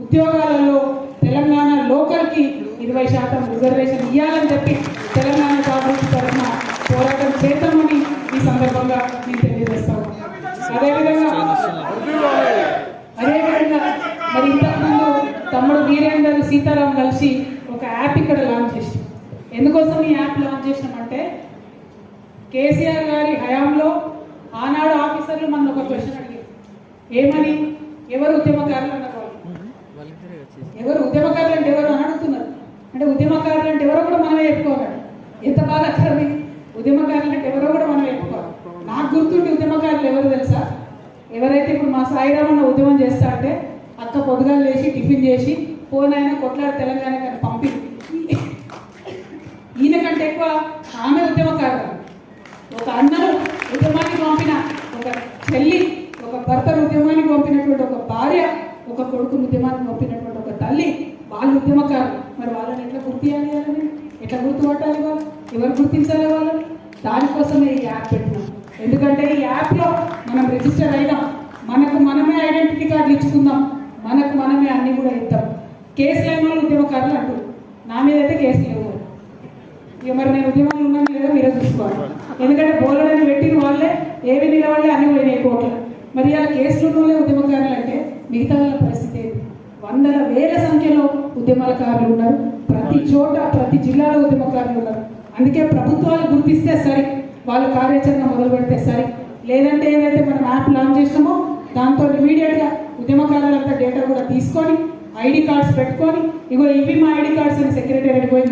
ఉద్యోగాలలో తెలంగాణ లోకల్కి 20% రిజర్వేషన్ ఇవ్వాలని చెప్పి తెలంగాణ జాగృతి తరఫున పోరాటం చేద్దామని ఈ సందర్భంగా నేను తెలియజేస్తాను. అదేవిధంగా మరి ఇంతకుముందు తమ్ముడు వీరేందర్ సీతారాం కలిసి ఒక యాప్ ఇక్కడ లాంచ్ చేసి, ఎందుకోసం ఈ యాప్ లాంచ్ చేసినామంటే కేసీఆర్ గారి హయాంలో ఆనాడు ఆఫీసర్లు మన ఒక క్వశ్చన్ అడిగారు, ఏమని ఎవరు ఉద్యమకారులు అన్నారు. ఎవరు ఉద్యమకారులు అంటే ఎవరు అని అడుగుతున్నారు. అంటే ఉద్యమకారులు అంటే ఎవరో కూడా మనమే చెప్పుకోవాలి. ఎంత బాగా అక్కడ ఉద్యమకారులు అంటే ఎవరో కూడా మనం చెప్పుకోవాలి. నాకు గుర్తుండి ఉద్యమకారులు ఎవరు తెలుసా? ఎవరైతే ఇప్పుడు మా సాయిరామన్న ఉద్యమం చేస్తా అంటే అక్క పొద్దుగాలు లేచి టిఫిన్ చేసి పోనైనా కొట్లాడు తెలంగాణ కానీ పంపింది. ఈయన కంటే ఎక్కువ ఆమె ఉద్యమకారులు. ఒక అన్నను ఉద్యమానికి పంపిన ఒక చెల్లి, ఒక భర్తను ఉద్యమానికి పంపినటువంటి ఒక భార్య, ఒక కొడుకును ఉద్యమానికి పంపినటువంటి ఒక తల్లి, వాళ్ళు ఉద్యమకారులు. మరి వాళ్ళని ఎట్లా గుర్తియాలి, వాళ్ళని ఎట్లా గుర్తుపట్టాలి, వాళ్ళు ఎవరు గుర్తించాలి వాళ్ళని? దానికోసమే ఈ యాప్ పెట్టినాం. ఎందుకంటే ఈ యాప్లో మనం రిజిస్టర్ అయినాం, మనకు మనమే ఐడెంటిటీ కార్డులు ఇచ్చుకుందాం, మనకు మనమే అన్నీ కూడా ఇద్దాం. కేసులు అయిన వాళ్ళు ఉద్యమకారులు అంటారు, నా మీద అయితే కేసులు లేవు. ఇక మరి నేను ఉద్యమంలో ఉన్నాను లేదా మీరే చూసుకోవాలి. ఎందుకంటే బోలడని పెట్టిన వాళ్ళే ఏవి నిలవాళ్ళే అన్ని పోయినాయి కోట్ల. మరి అలా కేసులు ఉన్న వాళ్ళే ఉద్యమకారులు అంటే మిగతా వాళ్ళ పరిస్థితి ఏంటి? వందల వేల సంఖ్యలో ఉద్యమకారులు ఉన్నారు. ప్రతి చోట ప్రతి జిల్లాలో ఉద్యమకారులు ఉన్నారు. అందుకే ప్రభుత్వాలు గుర్తిస్తే సరి, వాళ్ళు కార్యాచరణ మొదలు పెడితే సరి. లేదంటే ఏదైతే మనం యాప్ లాంచ్ చేసినామో దాంతో ఇమీడియట్గా ఉద్యమకారులంతా డేటా కూడా తీసుకొని ఐడి కార్డ్స్ పెట్టుకొని, ఇగో ఇవి మా ఐడి కార్డ్స్ అని సెక్రటేరియట్ పోయి